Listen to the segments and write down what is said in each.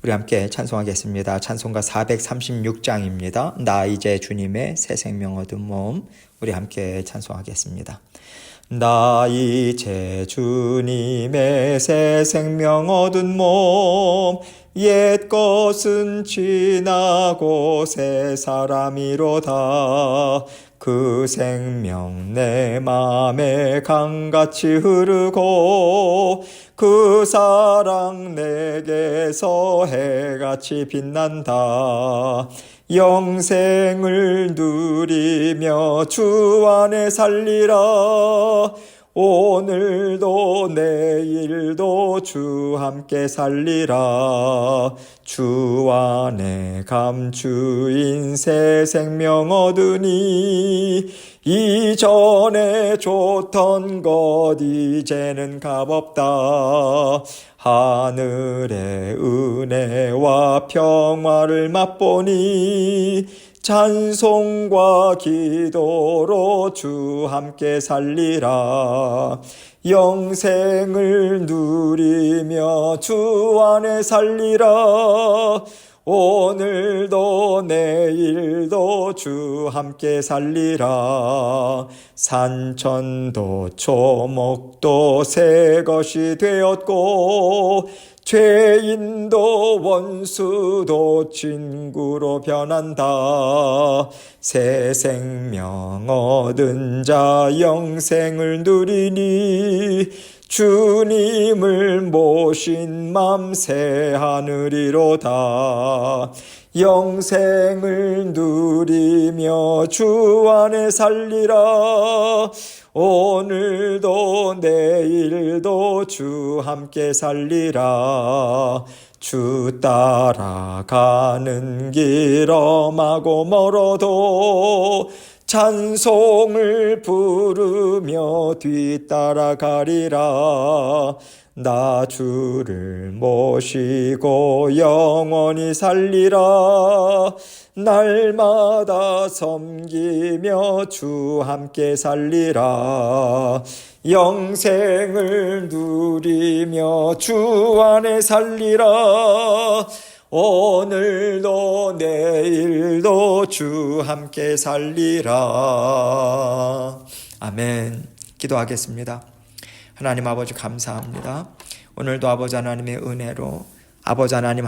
우리 함께 찬송하겠습니다. 찬송가 436장입니다. 나 이제 주님의 새 생명 얻은 몸. 우리 함께 찬송하겠습니다. 나 이제 주님의 새 생명 얻은 몸, 옛 것은 지나고 새 사람이로다. 그 생명 내 맘에 강같이 흐르고 그 사랑 내게서 해같이 빛난다. 영생을 누리며 주 안에 살리라. 오늘도 내일도 주 함께 살리라. 주 안에 감추인 새 생명 얻으니 이전에 좋던 것 이제는 값없다. 하늘의 은혜와 평화를 맛보니 찬송과 기도로 주 함께 살리라. 영생을 누리며 주 안에 살리라. 오늘도 내일도 주 함께 살리라. 산천도 초목도 새 것이 되었고 죄인도 원수도 친구로 변한다. 새 생명 얻은 자 영생을 누리니 주님을 모신 맘 새 하늘이로다. 영생을 누리며 주 안에 살리라. 오늘도 내일도 주 함께 살리라. 주 따라가는 길 험하고 멀어도 찬송을 부르며 뒤따라가리라. 나 주를 모시고 영원히 살리라. 날마다 섬기며 주 함께 살리라. 영생을 누리며 주 안에 살리라. 오늘도 내일도 주 함께 살리라. 아멘. 기도하겠습니다. 하나님 아버지 감사합니다. 오늘도 아버지 하나님의 은혜로 아버지 하나님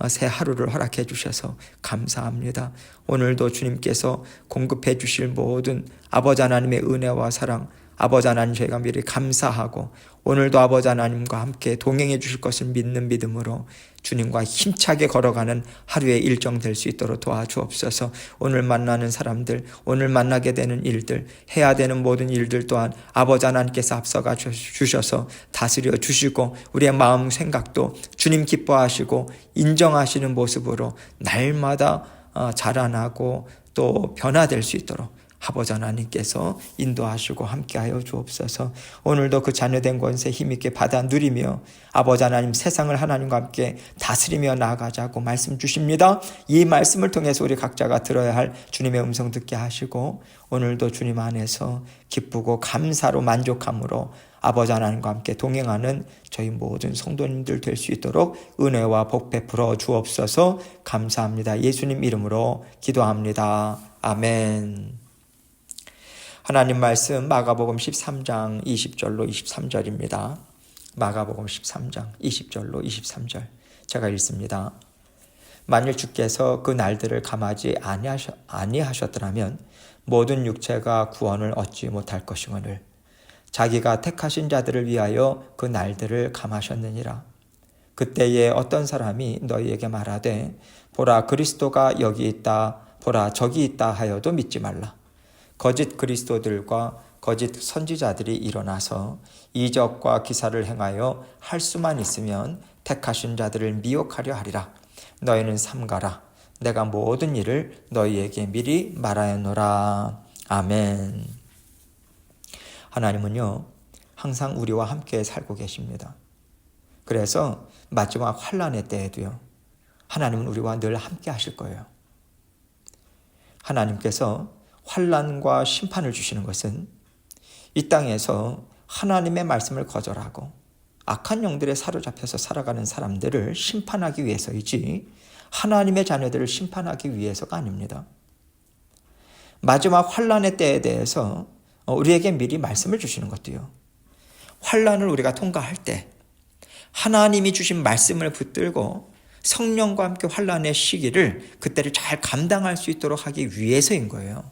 새 하루를 허락해 주셔서 감사합니다. 오늘도 주님께서 공급해 주실 모든 아버지 하나님의 은혜와 사랑, 아버지 하나님 저희가 미리 감사하고 오늘도 아버지 하나님과 함께 동행해 주실 것을 믿는 믿음으로 주님과 힘차게 걸어가는 하루의 일정 될 수 있도록 도와주옵소서. 오늘 만나는 사람들, 오늘 만나게 되는 일들, 해야 되는 모든 일들 또한 아버지 하나님께서 앞서가 주셔서 다스려 주시고 우리의 마음 생각도 주님 기뻐하시고 인정하시는 모습으로 날마다 자라나고 또 변화될 수 있도록 아버지 하나님께서 인도하시고 함께하여 주옵소서. 오늘도 그 자녀된 권세 힘있게 받아 누리며 아버지 하나님 세상을 하나님과 함께 다스리며 나아가자고 말씀 주십니다. 이 말씀을 통해서 우리 각자가 들어야 할 주님의 음성 듣게 하시고 오늘도 주님 안에서 기쁘고 감사로 만족함으로 아버지 하나님과 함께 동행하는 저희 모든 성도님들 될 수 있도록 은혜와 복 베풀어 주옵소서. 감사합니다. 예수님 이름으로 기도합니다. 아멘. 하나님 말씀 마가복음 13장 20절로 23절입니다. 마가복음 13장 20절로 23절 제가 읽습니다. 만일 주께서 그 날들을 감하지 아니하셨더라면 모든 육체가 구원을 얻지 못할 것이거늘 자기가 택하신 자들을 위하여 그 날들을 감하셨느니라. 그때에 어떤 사람이 너희에게 말하되 보라 그리스도가 여기 있다 보라 저기 있다 하여도 믿지 말라. 거짓 그리스도들과 거짓 선지자들이 일어나서 이적과 기사를 행하여 할 수만 있으면 택하신 자들을 미혹하려 하리라. 너희는 삼가라. 내가 모든 일을 너희에게 미리 말하였노라. 아멘. 하나님은요 항상 우리와 함께 살고 계십니다. 그래서 마지막 환난의 때에도요 하나님은 우리와 늘 함께 하실 거예요. 하나님께서 환난과 심판을 주시는 것은 이 땅에서 하나님의 말씀을 거절하고 악한 영들에 사로잡혀서 살아가는 사람들을 심판하기 위해서이지 하나님의 자녀들을 심판하기 위해서가 아닙니다. 마지막 환란의 때에 대해서 우리에게 미리 말씀을 주시는 것도요. 환란을 우리가 통과할 때 하나님이 주신 말씀을 붙들고 성령과 함께 환란의 시기를 그때를 잘 감당할 수 있도록 하기 위해서인 거예요.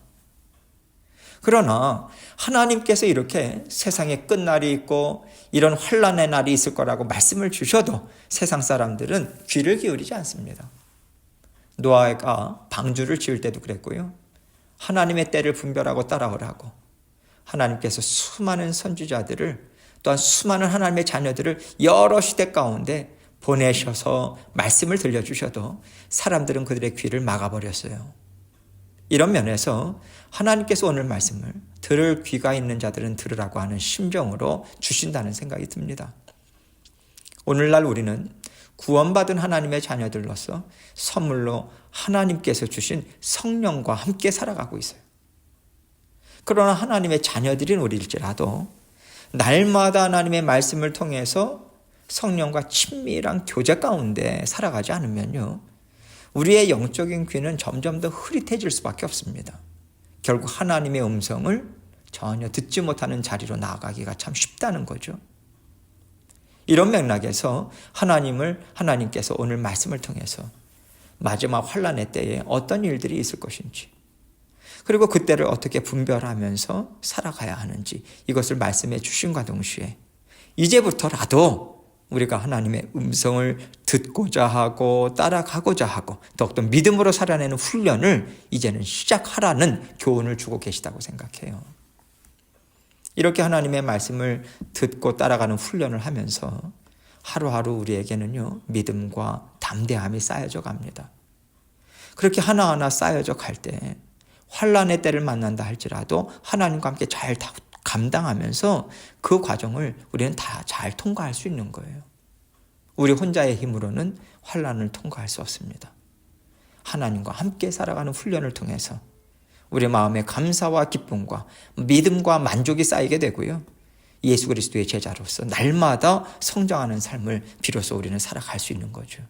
그러나 하나님께서 이렇게 세상에 끝날이 있고 이런 환란의 날이 있을 거라고 말씀을 주셔도 세상 사람들은 귀를 기울이지 않습니다. 노아가 방주를 지을 때도 그랬고요. 하나님의 때를 분별하고 따라오라고 하나님께서 수많은 선지자들을 또한 수많은 하나님의 자녀들을 여러 시대 가운데 보내셔서 말씀을 들려주셔도 사람들은 그들의 귀를 막아버렸어요. 이런 면에서 하나님께서 오늘 말씀을 들을 귀가 있는 자들은 들으라고 하는 심정으로 주신다는 생각이 듭니다. 오늘날 우리는 구원받은 하나님의 자녀들로서 선물로 하나님께서 주신 성령과 함께 살아가고 있어요. 그러나 하나님의 자녀들인 우리일지라도 날마다 하나님의 말씀을 통해서 성령과 친밀한 교제 가운데 살아가지 않으면요, 우리의 영적인 귀는 점점 더 흐릿해질 수밖에 없습니다. 결국 하나님의 음성을 전혀 듣지 못하는 자리로 나아가기가 참 쉽다는 거죠. 이런 맥락에서 하나님께서 오늘 말씀을 통해서 마지막 환란의 때에 어떤 일들이 있을 것인지, 그리고 그때를 어떻게 분별하면서 살아가야 하는지 이것을 말씀해 주신과 동시에 이제부터라도 우리가 하나님의 음성을 듣고자 하고 따라가고자 하고 더욱더 믿음으로 살아내는 훈련을 이제는 시작하라는 교훈을 주고 계시다고 생각해요. 이렇게 하나님의 말씀을 듣고 따라가는 훈련을 하면서 하루하루 우리에게는요, 믿음과 담대함이 쌓여져 갑니다. 그렇게 하나하나 쌓여져 갈 때 환란의 때를 만난다 할지라도 하나님과 함께 잘 감당하면서 그 과정을 우리는 다 잘 통과할 수 있는 거예요. 우리 혼자의 힘으로는 환란을 통과할 수 없습니다. 하나님과 함께 살아가는 훈련을 통해서 우리 마음에 감사와 기쁨과 믿음과 만족이 쌓이게 되고요. 예수 그리스도의 제자로서 날마다 성장하는 삶을 비로소 우리는 살아갈 수 있는 거죠.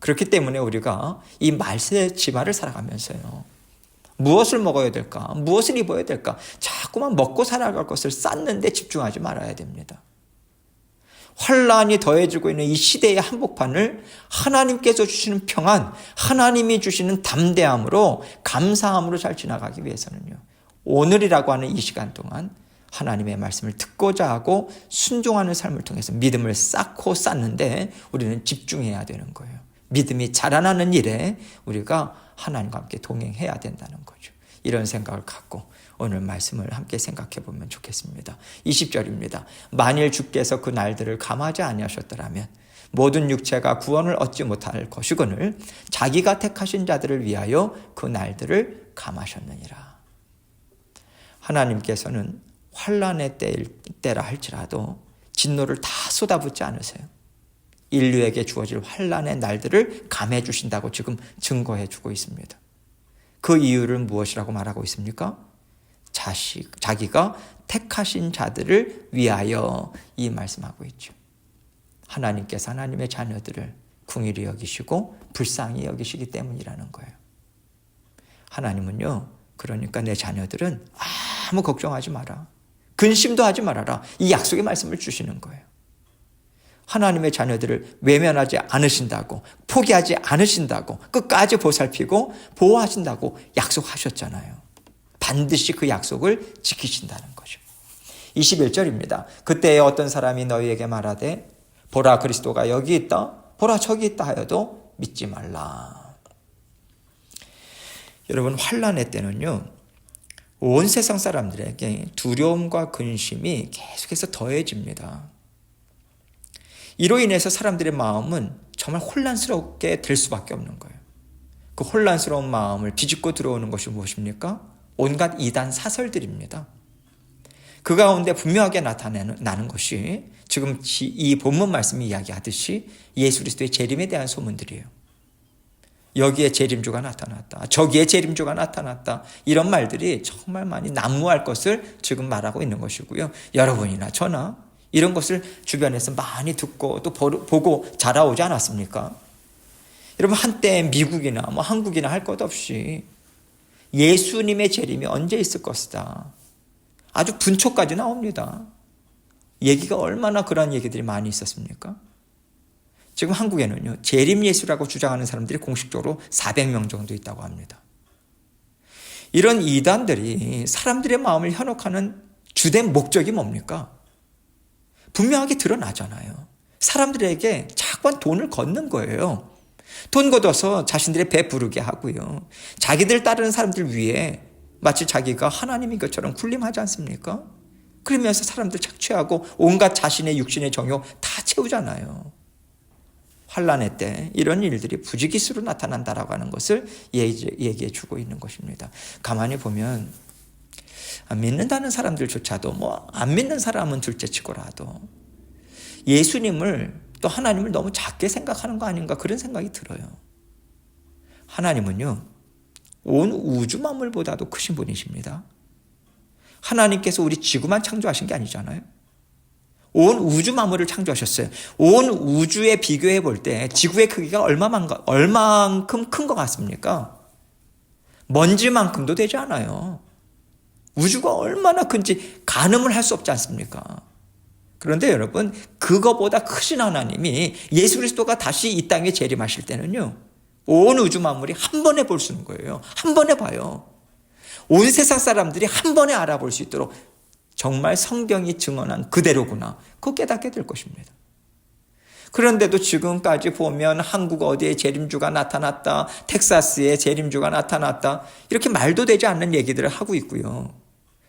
그렇기 때문에 우리가 이 말세의 지발을 살아가면서요, 무엇을 먹어야 될까? 무엇을 입어야 될까? 자꾸만 먹고 살아갈 것을 쌓는 데 집중하지 말아야 됩니다. 환란이 더해지고 있는 이 시대의 한복판을 하나님께서 주시는 평안, 하나님이 주시는 담대함으로 감사함으로 잘 지나가기 위해서는요, 오늘이라고 하는 이 시간 동안 하나님의 말씀을 듣고자 하고 순종하는 삶을 통해서 믿음을 쌓고 쌓는데 우리는 집중해야 되는 거예요. 믿음이 자라나는 일에 우리가 하나님과 함께 동행해야 된다는 거죠. 이런 생각을 갖고 오늘 말씀을 함께 생각해 보면 좋겠습니다. 20절입니다. 만일 주께서 그 날들을 감하지 아니하셨더라면 모든 육체가 구원을 얻지 못할 것이거늘 자기가 택하신 자들을 위하여 그 날들을 감하셨느니라. 하나님께서는 환란의 때라 할지라도 진노를 다 쏟아붓지 않으세요. 인류에게 주어질 환란의 날들을 감해 주신다고 지금 증거해 주고 있습니다. 그 이유를 무엇이라고 말하고 있습니까? 자기가 택하신 자들을 위하여 이 말씀하고 있죠. 하나님께서 하나님의 자녀들을 긍휼히 여기시고 불쌍히 여기시기 때문이라는 거예요. 하나님은요, 그러니까 내 자녀들은 아무 걱정하지 마라, 근심도 하지 말아라, 이 약속의 말씀을 주시는 거예요. 하나님의 자녀들을 외면하지 않으신다고, 포기하지 않으신다고, 끝까지 보살피고 보호하신다고 약속하셨잖아요. 반드시 그 약속을 지키신다는 거죠. 21절입니다. 그때에 어떤 사람이 너희에게 말하되 보라 그리스도가 여기 있다, 보라 저기 있다 하여도 믿지 말라. 여러분, 환란의 때는요, 온 세상 사람들에게 두려움과 근심이 계속해서 더해집니다. 이로 인해서 사람들의 마음은 정말 혼란스럽게 될 수밖에 없는 거예요. 그 혼란스러운 마음을 비집고 들어오는 것이 무엇입니까? 온갖 이단 사설들입니다. 그 가운데 분명하게 나타나는 것이 지금 이 본문 말씀이 이야기하듯이 예수 그리스도의 재림에 대한 소문들이에요. 여기에 재림주가 나타났다, 저기에 재림주가 나타났다, 이런 말들이 정말 많이 난무할 것을 지금 말하고 있는 것이고요. 여러분이나 저나 이런 것을 주변에서 많이 듣고 또 보고 자라오지 않았습니까? 여러분, 한때 미국이나 한국이나 할 것 없이 예수님의 재림이 언제 있을 것이다. 아주 분초까지 나옵니다. 얘기가 얼마나 그런 얘기들이 많이 있었습니까? 지금 한국에는요, 재림 예수라고 주장하는 사람들이 공식적으로 400명 정도 있다고 합니다. 이런 이단들이 사람들의 마음을 현혹하는 주된 목적이 뭡니까? 분명하게 드러나잖아요. 사람들에게 자꾸만 돈을 걷는 거예요. 돈 걷어서 자신들의 배 부르게 하고요. 자기들 따르는 사람들 위해 마치 자기가 하나님인 것처럼 군림하지 않습니까? 그러면서 사람들 착취하고 온갖 자신의 육신의 정욕 다 채우잖아요. 환란의 때 이런 일들이 부지기수로 나타난다라고 하는 것을 얘기해 주고 있는 것입니다. 가만히 보면 믿는다는 사람들조차도 안 믿는 사람은 둘째치고라도 예수님을 또 하나님을 너무 작게 생각하는 거 아닌가 그런 생각이 들어요. 하나님은요, 온 우주 만물보다도 크신 분이십니다. 하나님께서 우리 지구만 창조하신 게 아니잖아요. 온 우주 만물을 창조하셨어요. 온 우주에 비교해 볼 때 지구의 크기가 얼만큼 큰 것 같습니까? 먼지만큼도 되지 않아요. 우주가 얼마나 큰지 가늠을 할 수 없지 않습니까? 그런데 여러분, 그거보다 크신 하나님이 예수 그리스도가 다시 이 땅에 재림하실 때는요, 온 우주 만물이 한 번에 볼 수 있는 거예요. 한 번에 봐요. 온 세상 사람들이 한 번에 알아볼 수 있도록 정말 성경이 증언한 그대로구나, 그거 깨닫게 될 것입니다. 그런데도 지금까지 보면 한국 어디에 재림주가 나타났다, 텍사스에 재림주가 나타났다, 이렇게 말도 되지 않는 얘기들을 하고 있고요.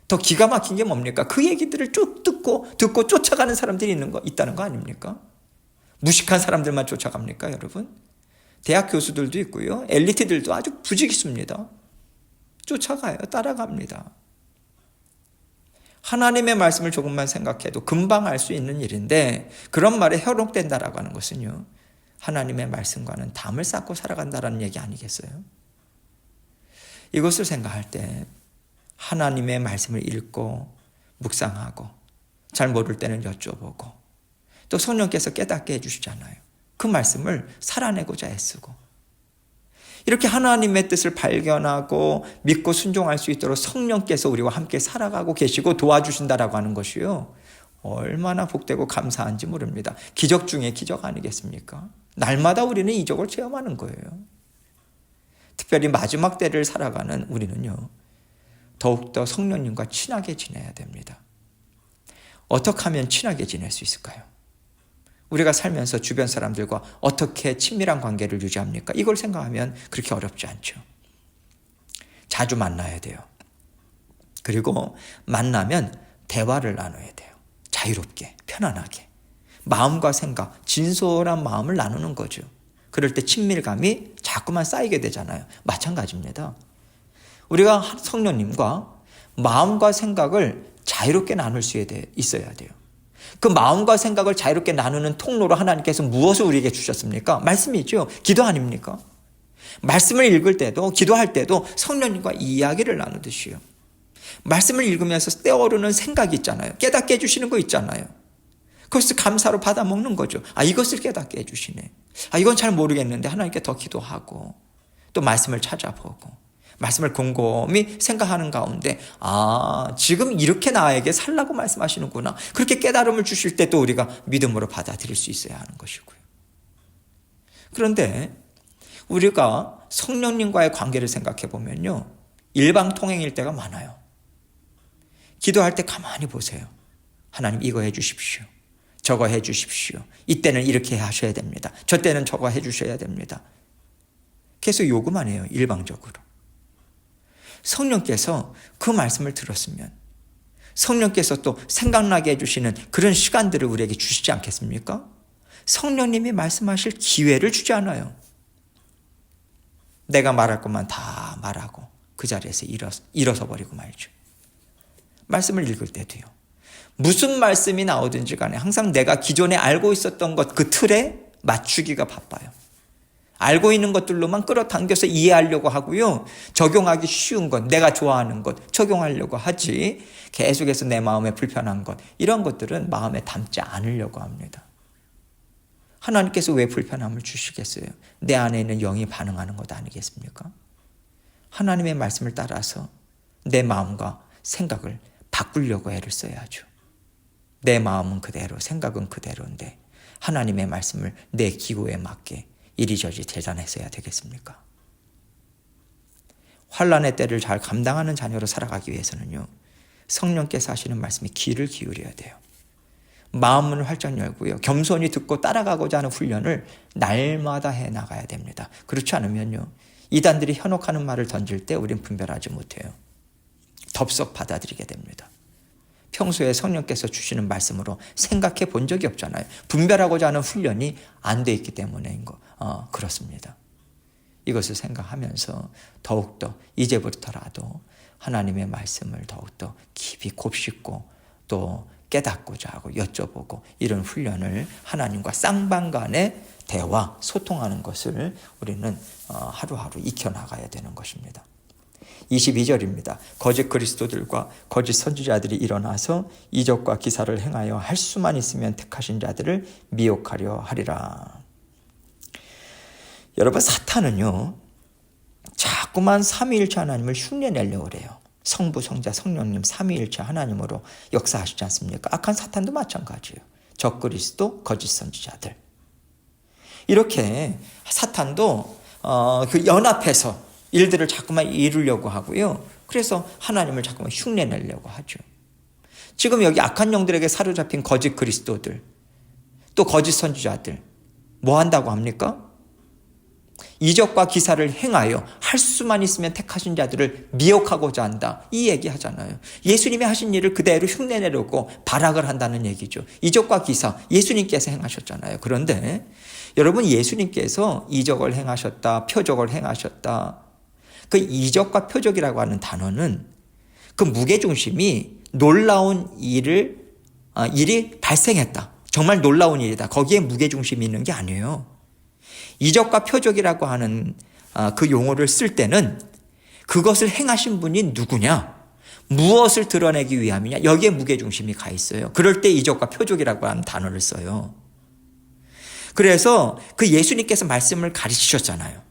더 기가 막힌 게 뭡니까? 그 얘기들을 쭉 듣고 쫓아가는 사람들이 있다는 거 아닙니까? 무식한 사람들만 쫓아갑니까, 여러분? 대학 교수들도 있고요. 엘리트들도 아주 부지기수입니다. 쫓아가요. 따라갑니다. 하나님의 말씀을 조금만 생각해도 금방 알 수 있는 일인데, 그런 말에 현혹된다라고 하는 것은요, 하나님의 말씀과는 담을 쌓고 살아간다라는 얘기 아니겠어요? 이것을 생각할 때 하나님의 말씀을 읽고 묵상하고 잘 모를 때는 여쭤보고 또 성령께서 깨닫게 해주시잖아요. 그 말씀을 살아내고자 애쓰고 이렇게 하나님의 뜻을 발견하고 믿고 순종할 수 있도록 성령께서 우리와 함께 살아가고 계시고 도와주신다라고 하는 것이요, 얼마나 복되고 감사한지 모릅니다. 기적 중에 기적 아니겠습니까? 날마다 우리는 이적을 체험하는 거예요. 특별히 마지막 때를 살아가는 우리는요, 더욱더 성령님과 친하게 지내야 됩니다. 어떻게 하면 친하게 지낼 수 있을까요? 우리가 살면서 주변 사람들과 어떻게 친밀한 관계를 유지합니까? 이걸 생각하면 그렇게 어렵지 않죠. 자주 만나야 돼요. 그리고 만나면 대화를 나눠야 돼요. 자유롭게, 편안하게. 마음과 생각, 진솔한 마음을 나누는 거죠. 그럴 때 친밀감이 자꾸만 쌓이게 되잖아요. 마찬가지입니다. 우리가 성령님과 마음과 생각을 자유롭게 나눌 수 있어야 돼요. 그 마음과 생각을 자유롭게 나누는 통로로 하나님께서 무엇을 우리에게 주셨습니까? 말씀이죠. 기도 아닙니까? 말씀을 읽을 때도, 기도할 때도 성령님과 이야기를 나누듯이요. 말씀을 읽으면서 떠오르는 생각이 있잖아요. 깨닫게 해주시는 거 있잖아요. 그것을 감사로 받아 먹는 거죠. 이것을 깨닫게 해주시네. 이건 잘 모르겠는데 하나님께 더 기도하고 또 말씀을 찾아보고 말씀을 곰곰이 생각하는 가운데 지금 이렇게 나에게 살라고 말씀하시는구나. 그렇게 깨달음을 주실 때 또 우리가 믿음으로 받아들일 수 있어야 하는 것이고요. 그런데 우리가 성령님과의 관계를 생각해 보면요, 일방통행일 때가 많아요. 기도할 때 가만히 보세요. 하나님 이거 해 주십시오. 저거 해 주십시오. 이때는 이렇게 하셔야 됩니다. 저 때는 저거 해 주셔야 됩니다. 계속 요구만 해요. 일방적으로. 성령께서 그 말씀을 들었으면 성령께서 또 생각나게 해주시는 그런 시간들을 우리에게 주시지 않겠습니까? 성령님이 말씀하실 기회를 주지 않아요. 내가 말할 것만 다 말하고 그 자리에서 일어서 버리고 말죠. 말씀을 읽을 때도요, 무슨 말씀이 나오든지 간에 항상 내가 기존에 알고 있었던 것 그 틀에 맞추기가 바빠요. 알고 있는 것들로만 끌어당겨서 이해하려고 하고요. 적용하기 쉬운 것, 내가 좋아하는 것 적용하려고 하지 계속해서 내 마음에 불편한 것 이런 것들은 마음에 담지 않으려고 합니다. 하나님께서 왜 불편함을 주시겠어요? 내 안에 있는 영이 반응하는 것 아니겠습니까? 하나님의 말씀을 따라서 내 마음과 생각을 바꾸려고 애를 써야죠. 내 마음은 그대로, 생각은 그대로인데 하나님의 말씀을 내 기호에 맞게 이리저리 재단했어야 되겠습니까? 환난의 때를 잘 감당하는 자녀로 살아가기 위해서는요, 성령께서 하시는 말씀에 귀를 기울여야 돼요. 마음문을 활짝 열고요, 겸손히 듣고 따라가고자 하는 훈련을 날마다 해나가야 됩니다. 그렇지 않으면요, 이단들이 현혹하는 말을 던질 때 우린 분별하지 못해요. 덥석 받아들이게 됩니다. 평소에 성령께서 주시는 말씀으로 생각해 본 적이 없잖아요. 분별하고자 하는 훈련이 안 돼 있기 때문에 그렇습니다. 이것을 생각하면서 더욱더 이제부터라도 하나님의 말씀을 더욱더 깊이 곱씹고 또 깨닫고자 하고 여쭤보고 이런 훈련을 하나님과 쌍방간의 대화, 소통하는 것을 우리는 하루하루 익혀나가야 되는 것입니다. 22절입니다. 거짓 그리스도들과 거짓 선지자들이 일어나서 이적과 기사를 행하여 할 수만 있으면 택하신 자들을 미혹하려 하리라. 여러분, 사탄은요, 자꾸만 삼위일체 하나님을 흉내내려고 그래요. 성부, 성자, 성령님 삼위일체 하나님으로 역사하시지 않습니까? 악한 사탄도 마찬가지예요. 적그리스도, 거짓 선지자들. 이렇게 사탄도 그 연합해서 일들을 자꾸만 이루려고 하고요. 그래서 하나님을 자꾸만 흉내내려고 하죠. 지금 여기 악한 영들에게 사로잡힌 거짓 그리스도들, 또 거짓 선지자들 뭐 한다고 합니까? 이적과 기사를 행하여 할 수만 있으면 택하신 자들을 미혹하고자 한다. 이 얘기 하잖아요. 예수님이 하신 일을 그대로 흉내내려고 발악을 한다는 얘기죠. 이적과 기사, 예수님께서 행하셨잖아요. 그런데 여러분, 예수님께서 이적을 행하셨다, 표적을 행하셨다. 그 이적과 표적이라고 하는 단어는 그 무게중심이 놀라운 일이 발생했다. 정말 놀라운 일이다. 거기에 무게중심이 있는 게 아니에요. 이적과 표적이라고 하는 그 용어를 쓸 때는 그것을 행하신 분이 누구냐, 무엇을 드러내기 위함이냐, 여기에 무게중심이 가 있어요. 그럴 때 이적과 표적이라고 하는 단어를 써요. 그래서 그 예수님께서 말씀을 가르치셨잖아요.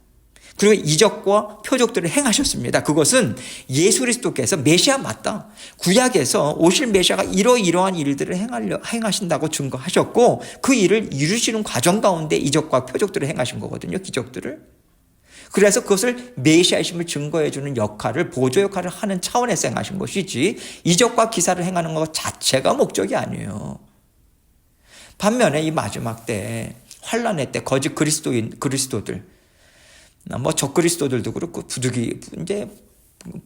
그리고 이적과 표적들을 행하셨습니다. 그것은 예수 그리스도께서 메시아 맞다, 구약에서 오실 메시아가 이러이러한 일들을 행하신다고 증거하셨고 그 일을 이루시는 과정 가운데 이적과 표적들을 행하신 거거든요. 기적들을. 그래서 그것을 메시아이심을 증거해 주는 역할을, 보조 역할을 하는 차원에서 행하신 것이지 이적과 기사를 행하는 것 자체가 목적이 아니에요. 반면에 이 마지막 때, 환란의 때 거짓 그리스도들, 뭐 적그리스도들도 그렇고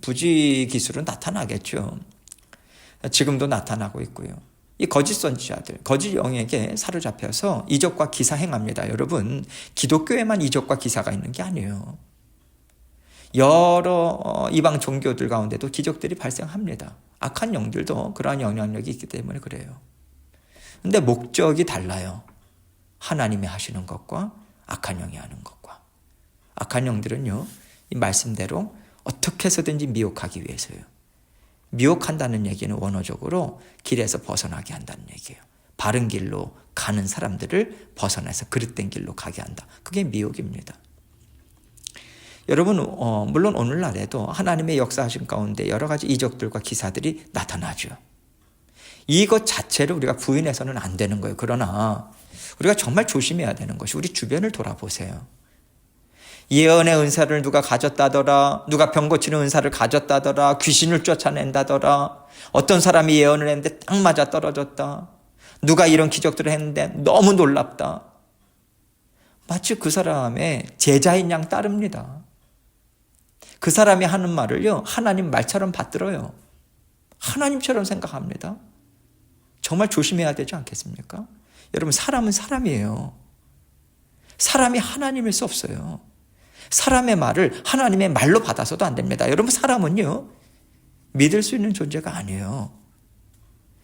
부지 기술은 나타나겠죠. 지금도 나타나고 있고요. 이 거짓 선지자들, 거짓 영에게 사로잡혀서 이적과 기사 행합니다. 여러분, 기독교에만 이적과 기사가 있는 게 아니에요. 여러 이방 종교들 가운데도 기적들이 발생합니다. 악한 영들도 그러한 영향력이 있기 때문에 그래요. 근데 목적이 달라요. 하나님이 하시는 것과 악한 영이 하는 것과. 악한 영들은요, 이 말씀대로 어떻게 해서든지 미혹하기 위해서요. 미혹한다는 얘기는 원어적으로 길에서 벗어나게 한다는 얘기예요. 바른 길로 가는 사람들을 벗어나서 그릇된 길로 가게 한다. 그게 미혹입니다. 여러분, 물론 오늘날에도 하나님의 역사하신 가운데 여러 가지 이적들과 기사들이 나타나죠. 이것 자체를 우리가 부인해서는 안 되는 거예요. 그러나 우리가 정말 조심해야 되는 것이, 우리 주변을 돌아보세요. 예언의 은사를 누가 가졌다더라, 누가 병 고치는 은사를 가졌다더라, 귀신을 쫓아낸다더라, 어떤 사람이 예언을 했는데 딱 맞아 떨어졌다, 누가 이런 기적들을 했는데 너무 놀랍다. 마치 그 사람의 제자인 양 따릅니다. 그 사람이 하는 말을요, 하나님 말처럼 받들어요. 하나님처럼 생각합니다. 정말 조심해야 되지 않겠습니까? 여러분, 사람은 사람이에요. 사람이 하나님일 수 없어요. 사람의 말을 하나님의 말로 받아서도 안 됩니다. 여러분, 사람은요, 믿을 수 있는 존재가 아니에요.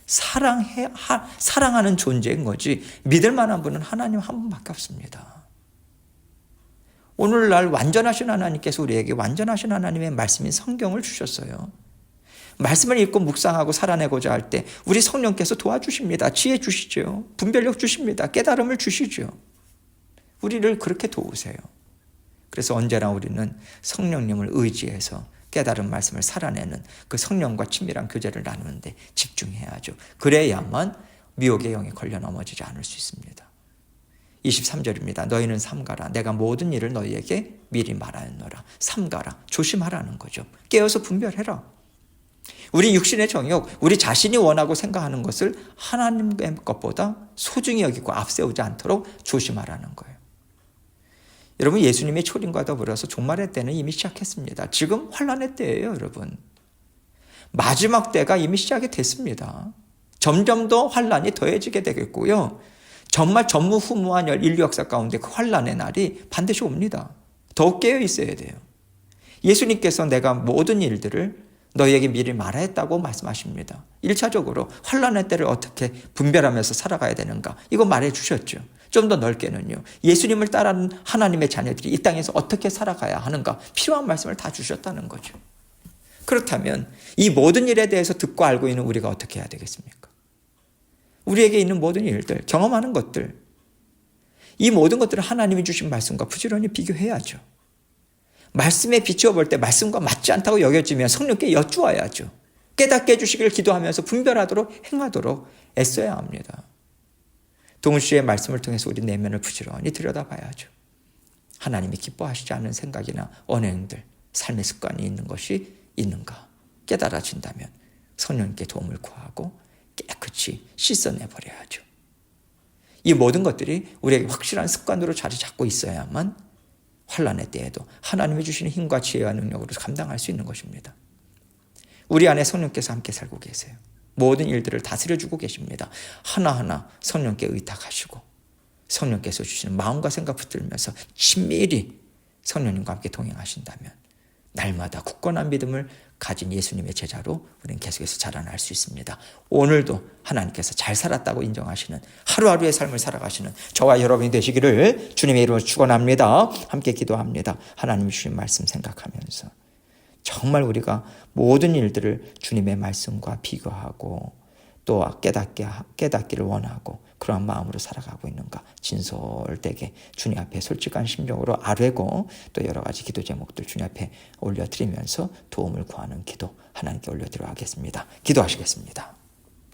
사랑하는 존재인 거지 믿을 만한 분은 하나님 한 분밖에 없습니다. 오늘날 완전하신 하나님께서 우리에게 완전하신 하나님의 말씀인 성경을 주셨어요. 말씀을 읽고 묵상하고 살아내고자 할 때 우리 성령께서 도와주십니다. 지혜 주시죠. 분별력 주십니다. 깨달음을 주시죠. 우리를 그렇게 도우세요. 그래서 언제나 우리는 성령님을 의지해서 깨달은 말씀을 살아내는 그 성령과 친밀한 교제를 나누는데 집중해야죠. 그래야만 미혹의 영에 걸려 넘어지지 않을 수 있습니다. 23절입니다. 너희는 삼가라. 내가 모든 일을 너희에게 미리 말하였노라. 삼가라. 조심하라는 거죠. 깨어서 분별해라. 우리 육신의 정욕, 우리 자신이 원하고 생각하는 것을 하나님의 것보다 소중히 여기고 앞세우지 않도록 조심하라는 거예요. 여러분, 예수님의 초림과 더불어서 종말의 때는 이미 시작했습니다. 지금 환란의 때예요, 여러분. 마지막 때가 이미 시작이 됐습니다. 점점 더 환란이 더해지게 되겠고요. 정말 전무후무한 인류 역사 가운데 그 환란의 날이 반드시 옵니다. 더욱 깨어 있어야 돼요. 예수님께서 내가 모든 일들을 너희에게 미리 말하였다고 말씀하십니다. 1차적으로 환란의 때를 어떻게 분별하면서 살아가야 되는가, 이거 말해 주셨죠. 좀 더 넓게는요, 예수님을 따르는 하나님의 자녀들이 이 땅에서 어떻게 살아가야 하는가, 필요한 말씀을 다 주셨다는 거죠. 그렇다면 이 모든 일에 대해서 듣고 알고 있는 우리가 어떻게 해야 되겠습니까? 우리에게 있는 모든 일들, 경험하는 것들, 이 모든 것들을 하나님이 주신 말씀과 부지런히 비교해야죠. 말씀에 비추어 볼 때 말씀과 맞지 않다고 여겨지면 성령께 여쭈어야죠. 깨닫게 해주시기를 기도하면서 분별하도록 행하도록 애써야 합니다. 동시에 말씀을 통해서 우리 내면을 부지런히 들여다봐야죠. 하나님이 기뻐하시지 않는 생각이나 언행들, 삶의 습관이 있는 것이 있는가 깨달아진다면 성령님께 도움을 구하고 깨끗이 씻어내버려야죠. 이 모든 것들이 우리에게 확실한 습관으로 자리 잡고 있어야만 환란의 때에도 하나님이 주시는 힘과 지혜와 능력으로 감당할 수 있는 것입니다. 우리 안에 성령께서 함께 살고 계세요. 모든 일들을 다스려주고 계십니다. 하나하나 성령께 의탁하시고 성령께서 주시는 마음과 생각 붙들면서 친밀히 성령님과 함께 동행하신다면 날마다 굳건한 믿음을 가진 예수님의 제자로 우리는 계속해서 자라날 수 있습니다. 오늘도 하나님께서 잘 살았다고 인정하시는 하루하루의 삶을 살아가시는 저와 여러분이 되시기를 주님의 이름으로 축원합니다. 함께 기도합니다. 하나님이 주신 말씀 생각하면서 정말 우리가 모든 일들을 주님의 말씀과 비교하고 또 깨닫기를 원하고 그러한 마음으로 살아가고 있는가 진솔되게 주님 앞에 솔직한 심정으로 아뢰고 또 여러 가지 기도 제목들 주님 앞에 올려드리면서 도움을 구하는 기도 하나님께 올려드려 하겠습니다. 기도하시겠습니다.